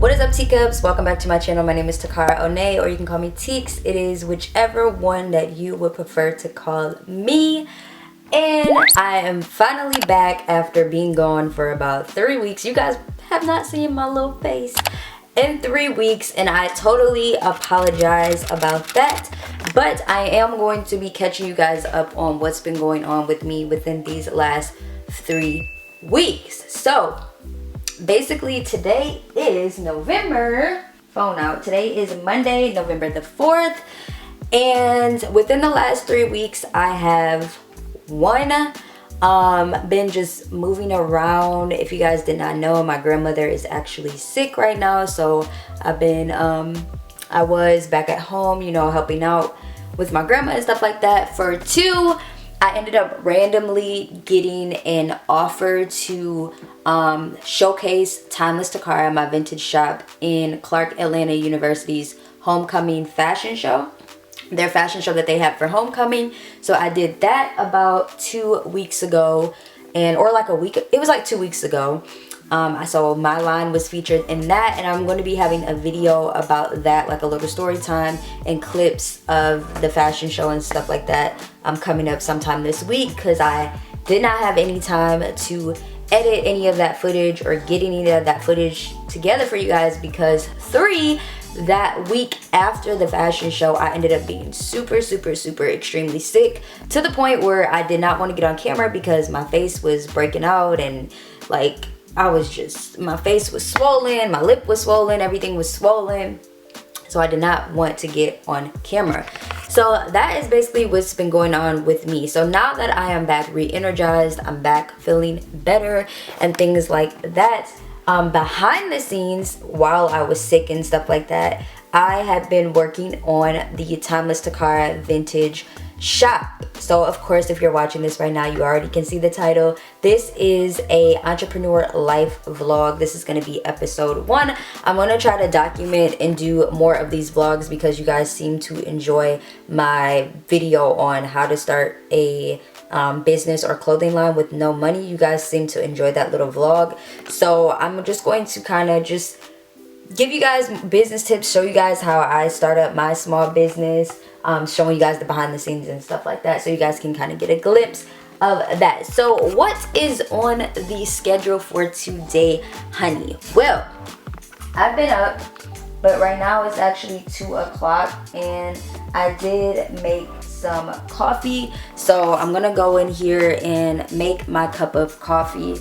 What is up, teacups? Welcome back to my channel. My name is TAKARAONEA, or you can call me Teeks. It is whichever one that you would prefer to call me. And I am finally back after being gone for about 3 weeks. You guys have not seen my little face in 3 weeks, and I totally apologize about that. But I am going to be catching you guys up on what's been going on with me within these last 3 weeks. So basically, today is November, phone out. Today is Monday, November the 4th. And within the last 3 weeks, I have been just moving around. If you guys did not know, my grandmother is actually sick right now. So I've been, I was back at home, you know, helping out with my grandma and stuff like that. For 2, I ended up randomly getting an offer to showcase Timeless Takara, my vintage shop, in Clark Atlanta University's homecoming fashion show. Their fashion show that they have for homecoming. So I did that about 2 weeks ago, or like a week. It was like 2 weeks ago. So my line was featured in that, and I'm going to be having a video about that, like a little story time and clips of the fashion show and stuff like that. Coming up sometime this week, because I did not have any time to edit any of that footage or get any of that footage together for you guys, because that week after the fashion show, I ended up being super extremely sick, to the point where I did not want to get on camera because my face was breaking out, and like my face was swollen, my lip was swollen, everything was swollen. So I did not want to get on camera. So that is basically what's been going on with me. So now that I am back re-energized, I'm back feeling better and things like that. Behind the scenes, while I was sick and stuff like that, I have been working on the Timeless Takara vintage shop. So of course, if you're watching this right now, you already can see the title. This is a entrepreneur life vlog. This is going to be episode 1. I'm going to try to document and do more of these vlogs because you guys seem to enjoy my video on how to start a business or clothing line with no money. You guys seem to enjoy that little vlog. So I'm just going to kind of just give you guys business tips, show you guys how I start up my small business, showing you guys the behind the scenes and stuff like that, so you guys can kind of get a glimpse of that. So what is on the schedule for today, honey? Well, I've been up, but right now it's actually 2 o'clock, and I did make some coffee. So I'm gonna go in here and make my cup of coffee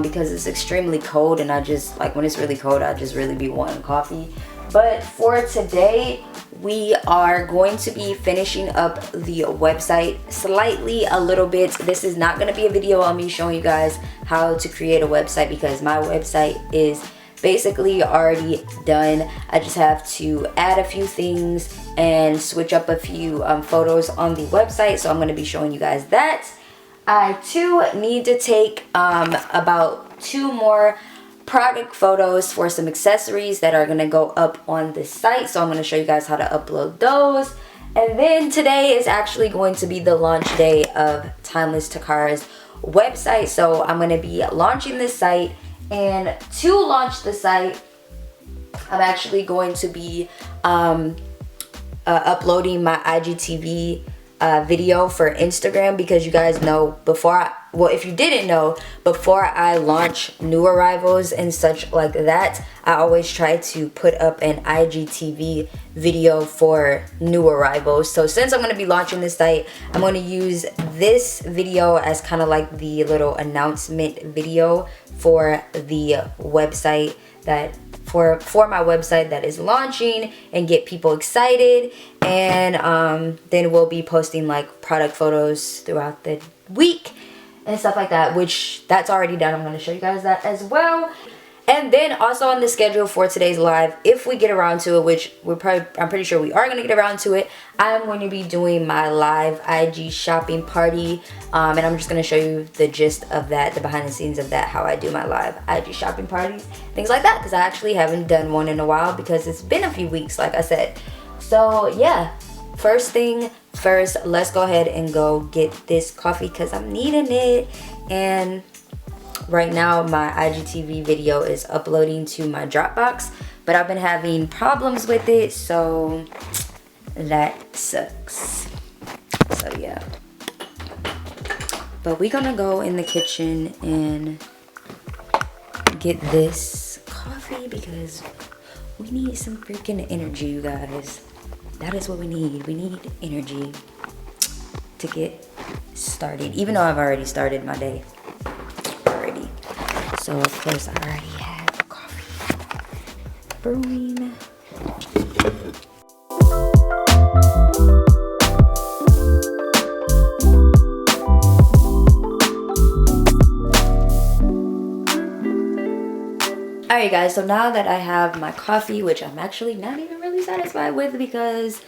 because it's extremely cold, and I just, like, when it's really cold, I just really be wanting coffee. But for today, we are going to be finishing up the website slightly, a little bit. This is not going to be a video on me showing you guys how to create a website, because my website is basically already done. I just have to add a few things and switch up a few photos on the website. So I'm going to be showing you guys that. I too need to take about 2 more product photos for some accessories that are going to go up on the site. So I'm going to show you guys how to upload those. And then today is actually going to be the launch day of Timeless Takara's website. So I'm going to be launching this site. And to launch the site, I'm actually going to be uploading my IGTV video for Instagram, because you guys know, if you didn't know, before I launch new arrivals and such like that, I always try to put up an IGTV video for new arrivals. So since I'm going to be launching this site, I'm going to use this video as kind of like the little announcement video for the website, that for my website that is launching, and get people excited. And then we'll be posting like product photos throughout the week and stuff like that, which that's already done. I'm going to show you guys that as well. And then also on the schedule for today's live, if we get around to it, which I'm pretty sure we are going to get around to it, I'm going to be doing my live IG shopping party. And I'm just going to show you the gist of that, the behind the scenes of that, how I do my live IG shopping parties, things like that, because I actually haven't done one in a while, because it's been a few weeks, like I said. So yeah, first thing first, let's go ahead and go get this coffee, because I'm needing it. And right now my IGTV video is uploading to my Dropbox. but I've been having problems with it, so that sucks. So yeah, but we're gonna go in the kitchen and get this coffee because we need some freaking energy, you guys. That is what we need. We need energy to get started, even though I've already started my day already. So of course I already have coffee brewing. Alright guys, so now that I have my coffee, which I'm actually not even really satisfied with because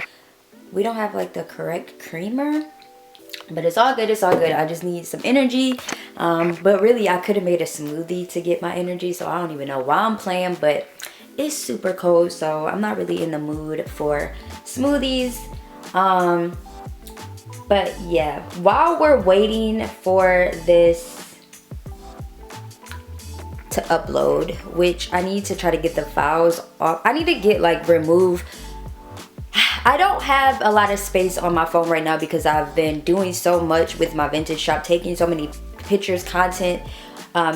we don't have like the correct creamer, but it's all good, it's all good. I just need some energy. But really I could have made a smoothie to get my energy, so I don't even know why I'm playing, but it's super cold, so I'm not really in the mood for smoothies. But yeah, while we're waiting for this to upload, which I need to try to get the files off. I need to get like remove. I don't have a lot of space on my phone right now because I've been doing so much with my vintage shop, taking so many pictures, content.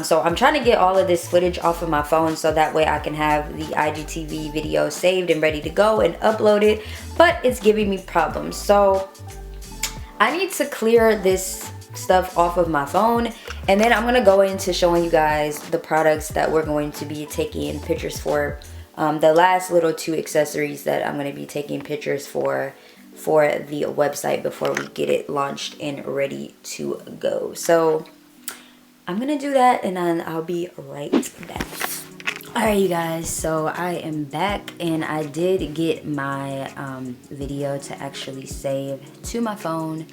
So I'm trying to get all of this footage off of my phone so that way I can have the IGTV video saved and ready to go and upload it, but it's giving me problems. So I need to clear this stuff off of my phone, and then I'm gonna go into showing you guys the products that we're going to be taking pictures for. The last little 2 accessories that I'm gonna be taking pictures for the website before we get it launched and ready to go. So I'm gonna do that and then I'll be right back. Alright you guys, so I am back and I did get my video to actually save to my phone.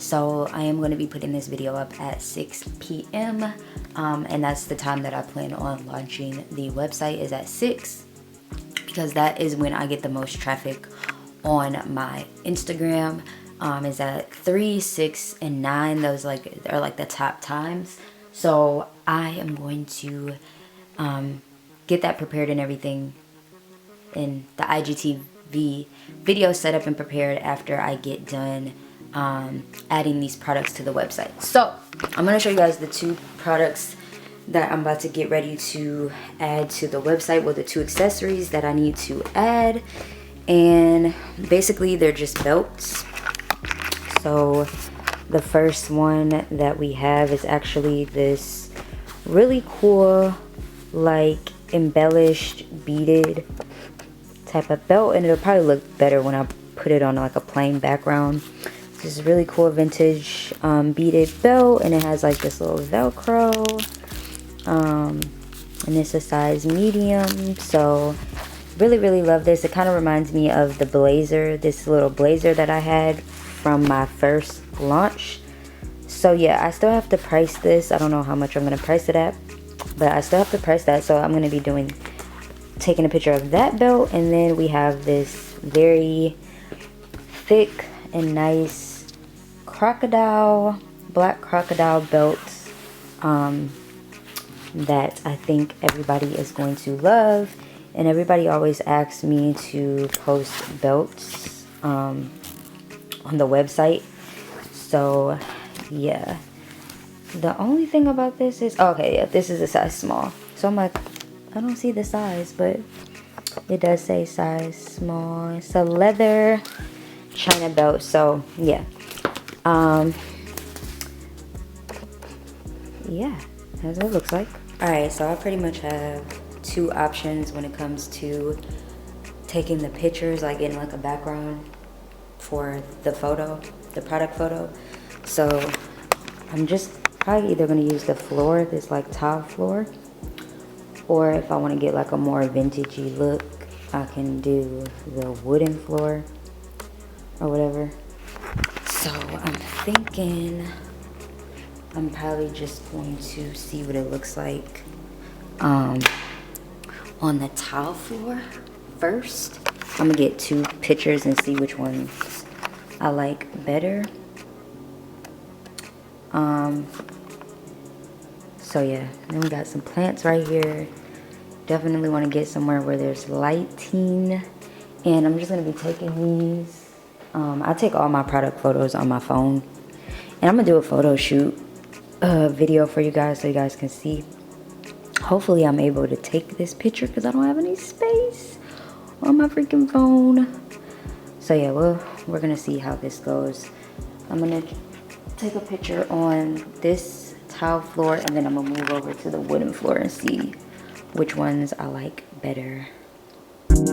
So I am going to be putting this video up at 6 p.m. And that's the time that I plan on launching the website, is at 6, because that is when I get the most traffic on my Instagram. Is at 3, 6, and 9. Those are like the top times. So I am going to get that prepared and everything in the IGTV video set up and prepared after I get done adding these products to the website. So I'm going to show you guys the 2 products that I'm about to get ready to add to the website, with the 2 accessories that I need to add. And basically they're just belts. So the first one that we have is actually this really cool, like embellished beaded type of belt, and it'll probably look better when I put it on like a plain background. This is really cool vintage beaded belt, and it has like this little velcro, and it's a size medium. So really love this. It kind of reminds me of the blazer, this little blazer that I had from my first launch. So yeah, I still have to price this. I don't know how much I'm gonna price it at, but I still have to price that. So I'm gonna be taking a picture of that belt. And then we have this very thick and nice black crocodile belt that I think everybody is going to love. And everybody always asks me to post belts on the website. So yeah, the only thing about this is, okay, yeah, this is a size small. So I'm like, I don't see the size, but it does say size small. It's a leather China belt. So yeah, yeah, that's what it looks like. All right, so I pretty much have 2 options when it comes to taking the pictures, like in like a background for the photo, the product photo. So I'm just probably either gonna use the floor, this like tile floor, or if I want to get like a more vintagey look, I can do the wooden floor or whatever. So I'm thinking I'm probably just going to see what it looks like on the tile floor first. I'm gonna get 2 pictures and see which ones I like better. So yeah, then we got some plants right here, definitely want to get somewhere where there's lighting. And I'm just going to be taking these. I take all my product photos on my phone. And I'm going to do a photo shoot video for you guys so you guys can see. Hopefully I'm able to take this picture because I don't have any space on my freaking phone. So yeah, we're going to see how this goes. I'm going to take a picture on this tile floor and then I'm going to move over to the wooden floor and see which ones I like better. Okay.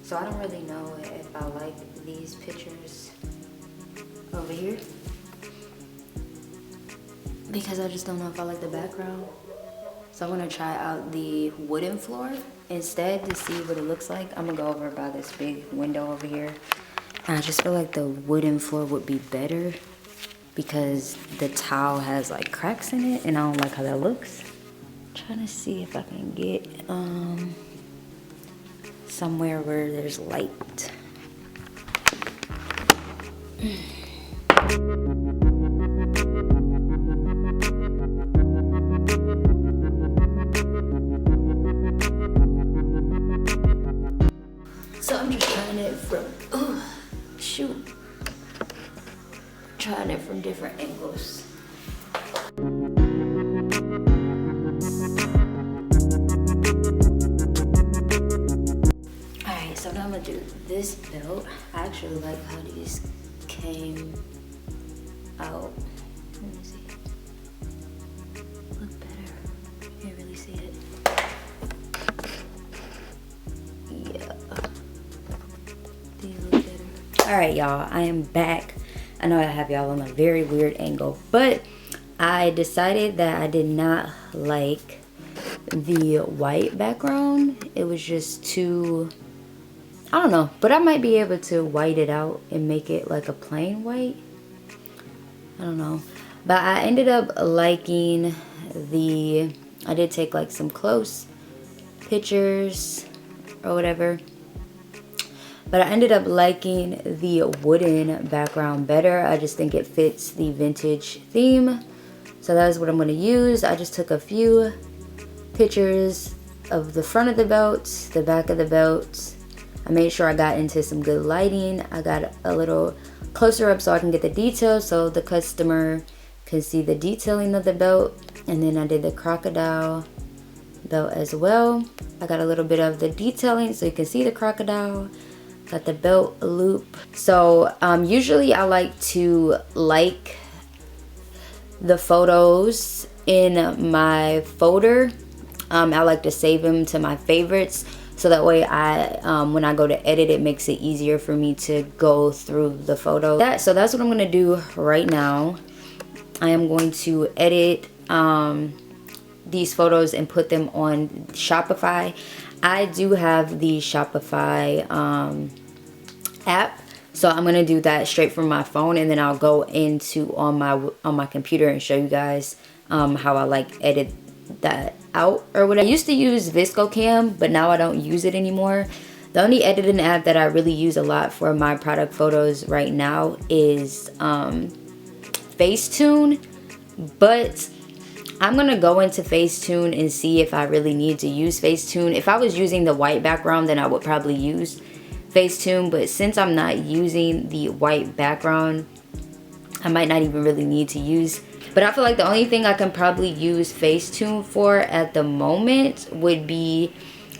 So I don't really know if I like these pictures over here because I just don't know if I like the background. So I'm gonna try out the wooden floor instead to see what it looks like. I'm gonna go over by this big window over here. And I just feel like the wooden floor would be better because the tile has like cracks in it and I don't like how that looks. I'm trying to see if I can get somewhere where there's light. So I'm just trying it from, trying it from different angles. Alright, so now I'm gonna do this belt. I actually like how these came out. Let me see. Look better. You can't really see it. Alright y'all, I am back. I know I have y'all on a very weird angle, but I decided that I did not like the white background. It was just too, I don't know, but I might be able to white it out and make it like a plain white. I don't know, but I ended up liking I did take like some close pictures or whatever. But I ended up liking the wooden background better. I just think it fits the vintage theme. So that is what I'm going to use. I just took a few pictures of the front of the belt, the back of the belt. I made sure I got into some good lighting. I got a little closer up so I can get the details so the customer can see the detailing of the belt. And then I did the crocodile belt as well. I got a little bit of the detailing so you can see the crocodile. Got the belt loop. So usually I like to like the photos in my folder. I like to save them to my favorites so that way when I go to edit, it makes it easier for me to go through the photo. So that's what I'm gonna do right now. I am going to edit these photos and put them on Shopify. I do have the Shopify app, so I'm gonna do that straight from my phone, and then I'll go into on my computer and show you guys how I like edit that out or whatever. I used to use ViscoCam, but now I don't use it anymore. The only editing app that I really use a lot for my product photos right now is Facetune, but I'm gonna go into Facetune and see if I really need to use Facetune. If I was using the white background, then I would probably use Facetune, but since I'm not using the white background, I might not even really need to use. But I feel like the only thing I can probably use Facetune for at the moment would be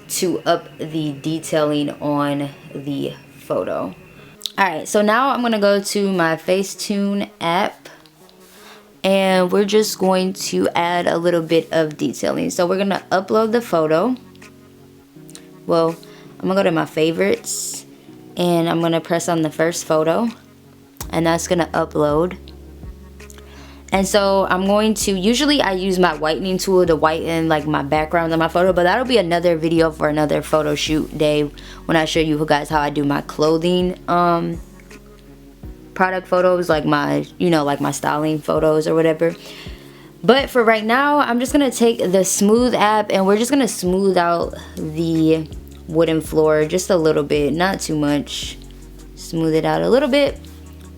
to up the detailing on the photo. Alright, so now I'm gonna go to my Facetune app, and we're just going to add a little bit of detailing. So we're gonna upload the photo. Well, I'm gonna go to my favorites and I'm gonna press on the first photo, and that's gonna upload. And so I'm going to, usually I use my whitening tool to whiten like my background on my photo, but that'll be another video for another photo shoot day when I show you guys how I do my clothing product photos, like my, you know, like my styling photos or whatever. But for right now, I'm just gonna take the smooth app and we're just gonna smooth out the wooden floor just a little bit, not too much. Smooth it out a little bit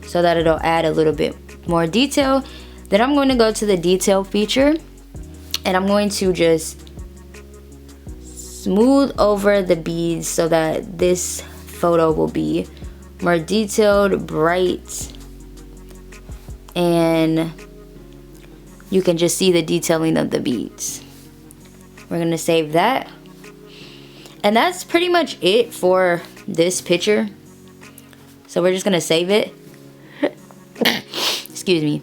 so that it'll add a little bit more detail. Then I'm going to go to the detail feature and I'm going to just smooth over the beads so that this photo will be more detailed, bright, and you can just see the detailing of the beads. We're gonna save that. And that's pretty much it for this picture. So we're just gonna save it. Excuse me.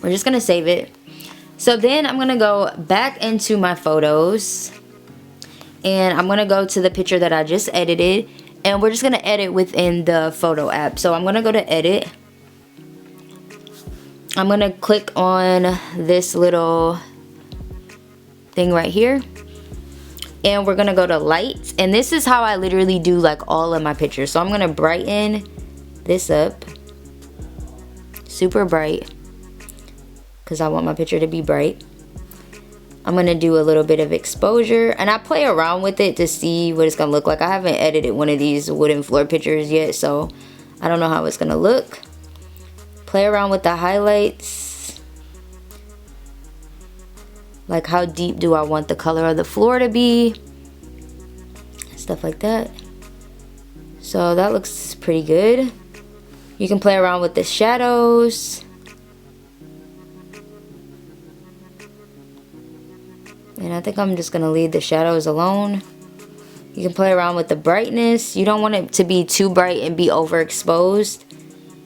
We're just gonna save it. So then I'm gonna go back into my photos and I'm gonna go to the picture that I just edited, and we're just gonna edit within the photo app. So I'm gonna go to edit. I'm gonna click on this little thing right here and we're gonna go to lights, and this is how I literally do like all of my pictures. So I'm gonna brighten this up super bright because I want my picture to be bright. I'm gonna do a little bit of exposure and I play around with it to see what it's gonna look like. I haven't edited one of these wooden floor pictures yet, so I don't know how it's gonna look. Play around with the highlights. Like how deep do I want the color of the floor to be? Stuff like that. So that looks pretty good. You can play around with the shadows. And I think I'm just gonna leave the shadows alone. You can play around with the brightness. You don't want it to be too bright and be overexposed.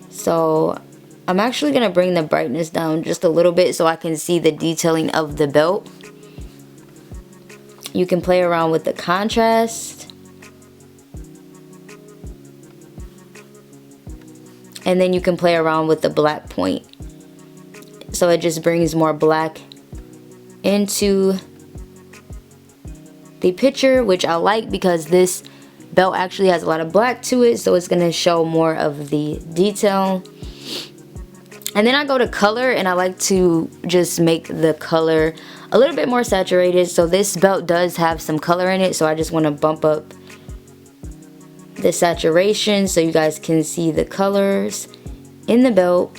So I'm actually gonna bring the brightness down just a little bit so I can see the detailing of the belt. You can play around with the contrast. And then you can play around with the black point. So it just brings more black into the picture, which I like because this belt actually has a lot of black to it, so it's gonna show more of the detail. And then I go to color and I like to just make the color a little bit more saturated. So this belt does have some color in it, so I just want to bump up the saturation so you guys can see the colors in the belt.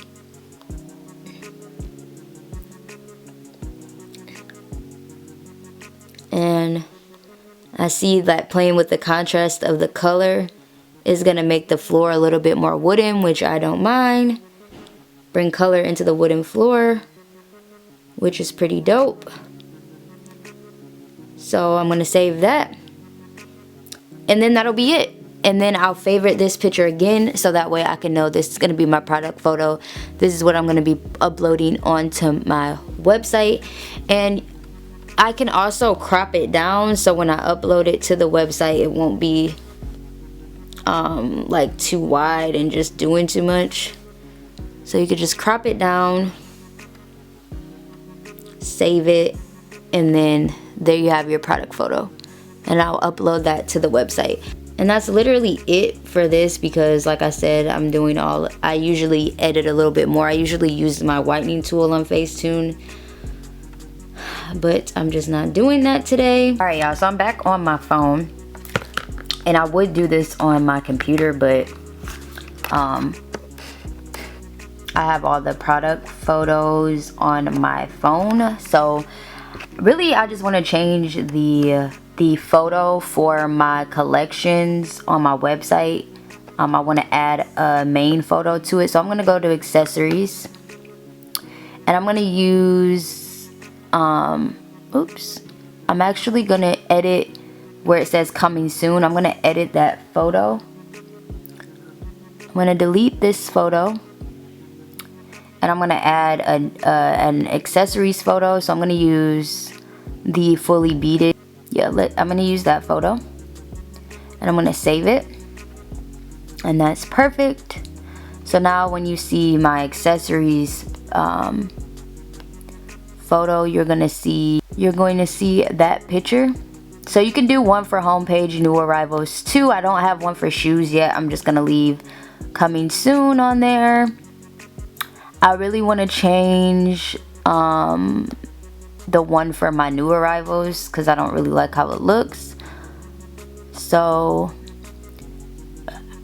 And I see that playing with the contrast of the color is going to make the floor a little bit more wooden, which I don't mind. Bring color into the wooden floor, which is pretty dope. So I'm going to save that. And then that'll be it. And then I'll favorite this picture again so that way I can know this is going to be my product photo. This is what I'm going to be uploading onto my website. And I can also crop it down so when I upload it to the website it won't be like too wide and just doing too much. So you could just crop it down, save it, and then there you have your product photo. And I'll upload that to the website. And that's literally it for this because like I said, I usually edit a little bit more. I usually use my whitening tool on Facetune, but I'm just not doing that today. Alright y'all, so I'm back on my phone. And I would do this on my computer, but I have all the product photos on my phone. So really I just want to change the photo for my collections on my website. I want to add a main photo to it. So I'm going to go to accessories. And I'm going to use, I'm actually going to edit where it says coming soon. I'm going to edit that photo. I'm going to delete this photo. And I'm going to add an accessories photo. So I'm going to use the fully beaded. Yeah, I'm going to use that photo. And I'm going to save it. And that's perfect. So now when you see my accessories photo, you're going to see that picture. So you can do one for homepage, new arrivals too. I don't have one for shoes yet. I'm just going to leave coming soon on there. I really want to change the one for my new arrivals because I don't really like how it looks. So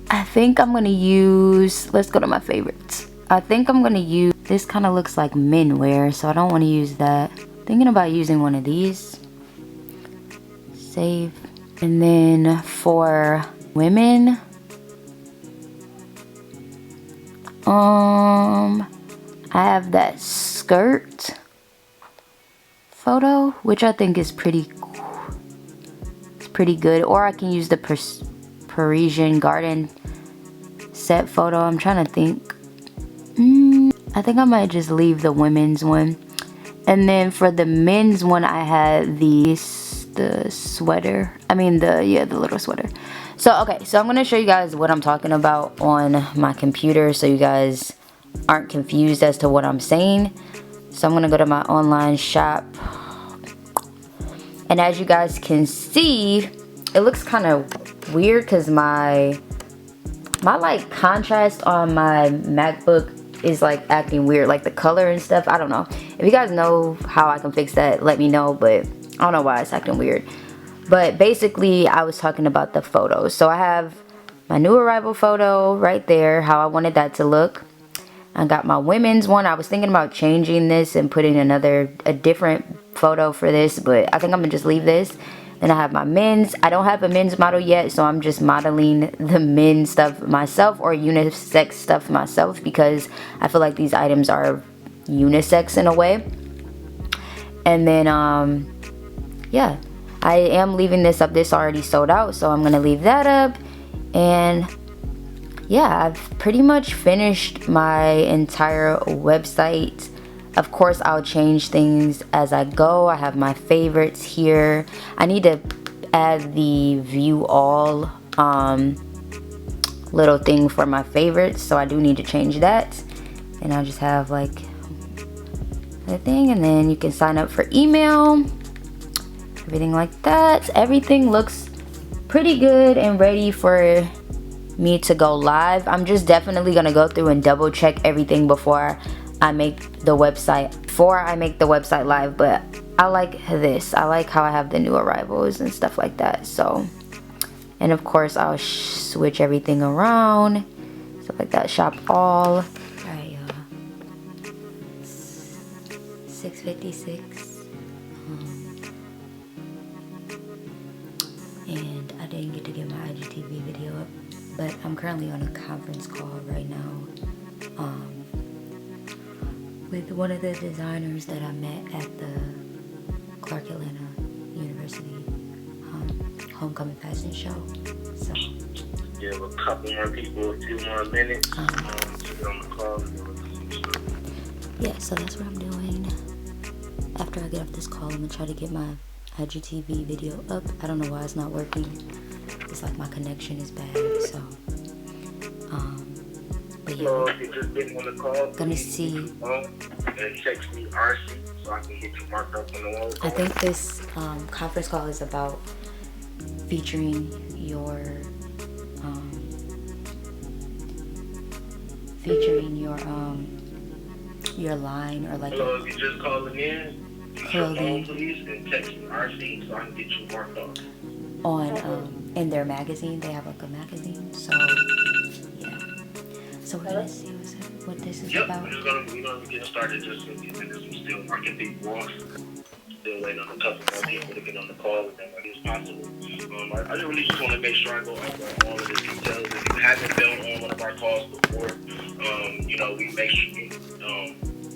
I think I'm gonna use, let's go to my favorites. I think I'm gonna use, this kind of looks like men wear, so I don't want to use that. Thinking about using one of these. Save. And then for women, I have that skirt photo, which I think is pretty good. Or I can use the Parisian garden set photo. I'm trying to think. I think I might just leave the women's one. And then for the men's one, I had the sweater. I mean the little sweater. So okay, so I'm gonna show you guys what I'm talking about on my computer, so you guys aren't confused as to what I'm saying. So I'm gonna go to my online shop, and as you guys can see, it looks kind of weird because my like contrast on my MacBook is like acting weird, like the color and stuff. I don't know. If you guys know how I can fix that, let me know, but I don't know why it's acting weird. But basically, I was talking about the photos. So I have my new arrival photo right there, how I wanted that to look. I got my women's one. I was thinking about changing this and putting a different photo for this, but I think I'm gonna just leave this. Then I have my men's. I don't have a men's model yet, so I'm just modeling the men's stuff myself, or unisex stuff myself, because I feel like these items are unisex in a way. And then yeah, I am leaving this up. This already sold out, so I'm gonna leave that up. And yeah, I've pretty much finished my entire website. Of course, I'll change things as I go. I have my favorites here. I need to add the view all little thing for my favorites, so I do need to change that. And I'll just have like the thing, and then you can sign up for email, everything like that. Everything looks pretty good and ready for me to go live. I'm just definitely gonna go through and double check everything before I make the website live. But I like this. I like how I have the new arrivals and stuff like that. So, and of course I'll switch everything around, stuff like that. Shop all. All right, y'all. 6:56. And I didn't get to get my IGTV video up, but I'm currently on a conference call right now with one of the designers that I met at the Clark Atlanta University homecoming fashion show. So give a couple more people a few more minutes to get on the call. Yeah, so that's what I'm doing. After I get off this call, I'm gonna try to get my IGTV video up. I don't know why it's not working. It's like my connection is bad, so but yeah, So if you're just getting on the call, gonna see. And text me RC so I can get you marked up on the wall. I think this conference call is about featuring your line, or like. So if you're just calling in, clothing, please, and text me RC so I can get you marked up. On in their magazine. They have like a magazine, so yeah. So we're gonna see what this is about. We're gonna get started just in a few minutes. I'm still marking people off. Still waiting on a couple more people to get on the call with them as possible. I really just want to make sure I go over all of the details. If you haven't been on one of our calls before, we make sure.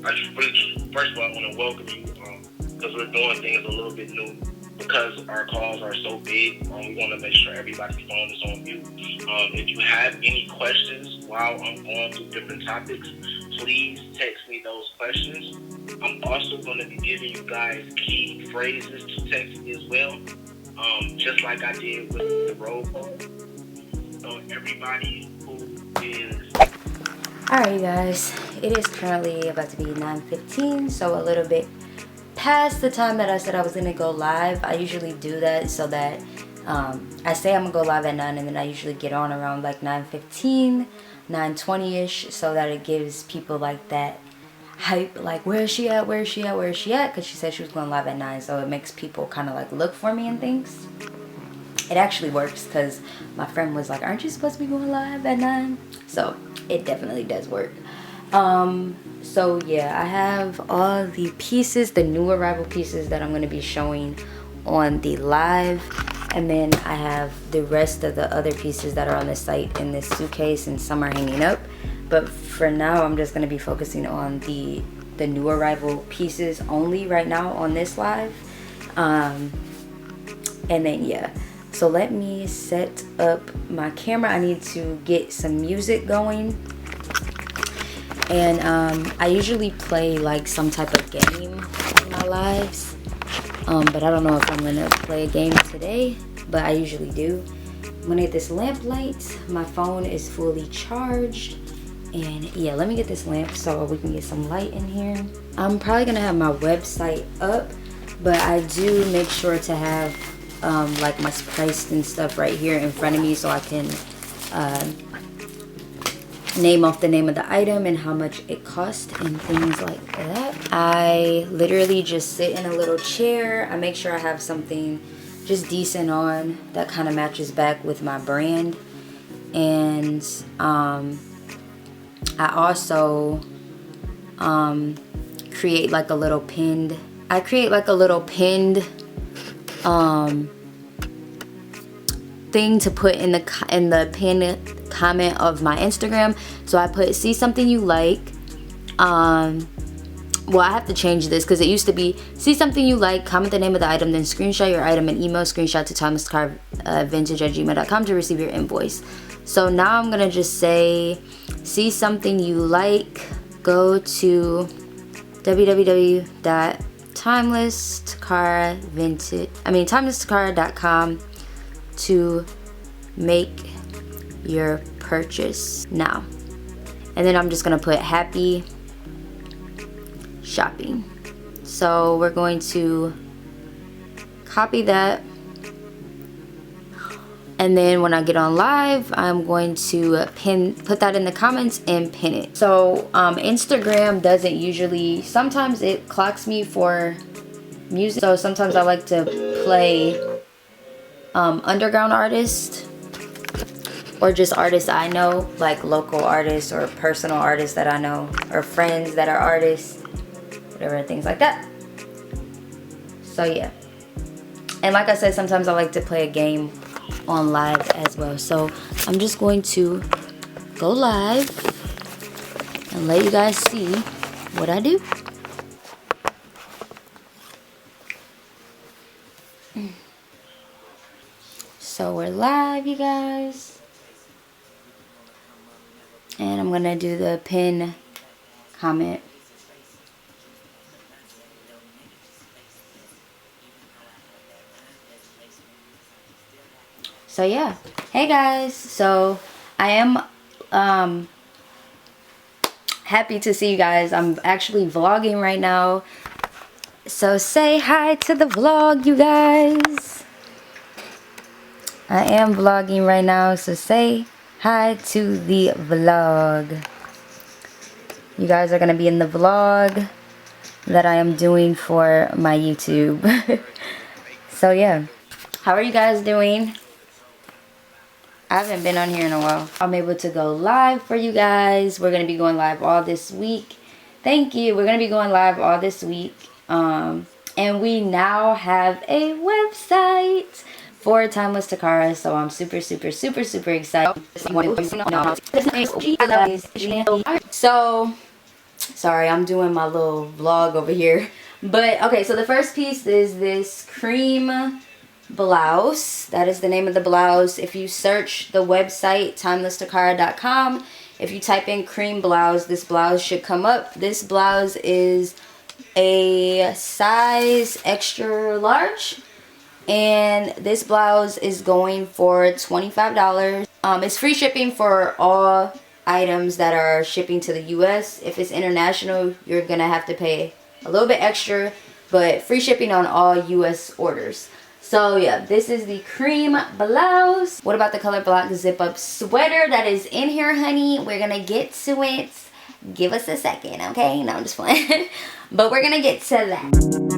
I just really, first of all, I want to welcome you because we're doing things a little bit new. Because our calls are so big, we want to make sure everybody's phone is on mute. If you have any questions while I'm going through different topics, please text me those questions. I'm also going to be giving you guys key phrases to text me as well, just like I did with the roll call. So everybody who is... Alright, you guys, it is currently about to be 9:15, so a little bit past the time that I said I was gonna go live. I usually do that so that I say I'm gonna go live at 9, and then I usually get on around like 9:15, 9:20ish, so that it gives people like that hype, like where is she at, where is she at, where is she at, because she said she was going live at 9, so it makes people kind of like look for me and things. it actually works because my friend was like, aren't you supposed to be going live at 9? So it definitely does work. So yeah, I have all the pieces, the new arrival pieces that I'm going to be showing on the live, and then I have the rest of the other pieces that are on the site in this suitcase, and some are hanging up. But for now, I'm just going to be focusing on the new arrival pieces only right now on this live. And then yeah, so let me set up my camera. I need to get some music going. And I usually play like some type of game in my lives, but I don't know if I'm gonna play a game today, but I usually do. I'm gonna get this lamp light. My phone is fully charged, and yeah, let me get this lamp so we can get some light in here. I'm probably gonna have my website up, but I do make sure to have like my price and stuff right here in front of me, so I can name off the name of the item and how much it cost and things like that. I literally just sit in a little chair. I make sure I have something just decent on that kind of matches back with my brand. And I also create like a little pinned, thing to put in the pinned comment of my Instagram. So I put, see something you like. Well, I have to change this because it used to be, see something you like, comment the name of the item, then screenshot your item and email screenshot to timelesscarvintage@gmail.com to receive your invoice. So now I'm gonna just say, see something you like, go to timelesstakara.com to make your purchase now. And then I'm just gonna put happy shopping. So we're going to copy that, and then when I get on live, I'm going to put that in the comments and pin it. So Instagram doesn't usually, sometimes it clocks me for music, so sometimes I like to play underground artists or just artists I know, like local artists or personal artists that I know, or friends that are artists, whatever, things like that. So yeah, and like I said, sometimes I like to play a game on live as well. So I'm just going to go live and let you guys see what I do. So we're live, you guys. And I'm gonna do the pin comment. So yeah, hey guys, so I am happy to see you guys. I'm actually vlogging right now, so say hi to the vlog, you guys. I am vlogging right now, so say hi to the vlog. You guys are gonna be in the vlog that I am doing for my YouTube. So yeah, how are you guys doing? I haven't been on here in a while. I'm able to go live for you guys. We're gonna be going live all this week. Thank you. We're gonna be going live all this week. And we now have a website for Timeless Takara, so I'm super excited. So sorry, I'm doing my little vlog over here. But okay, so the first piece is this cream blouse. That is the name of the blouse. If you search the website timelesstakara.com, if you type in cream blouse, this blouse should come up. This blouse is a size extra large, and this blouse is going for $25. It's free shipping for all items that are shipping to the US. If it's international, you're gonna have to pay a little bit extra, but free shipping on all US orders. So yeah, this is the cream blouse. What about the color black zip up sweater that is in here, honey? We're gonna get to it. Give us a second, okay? No, I'm just playing. But we're gonna get to that.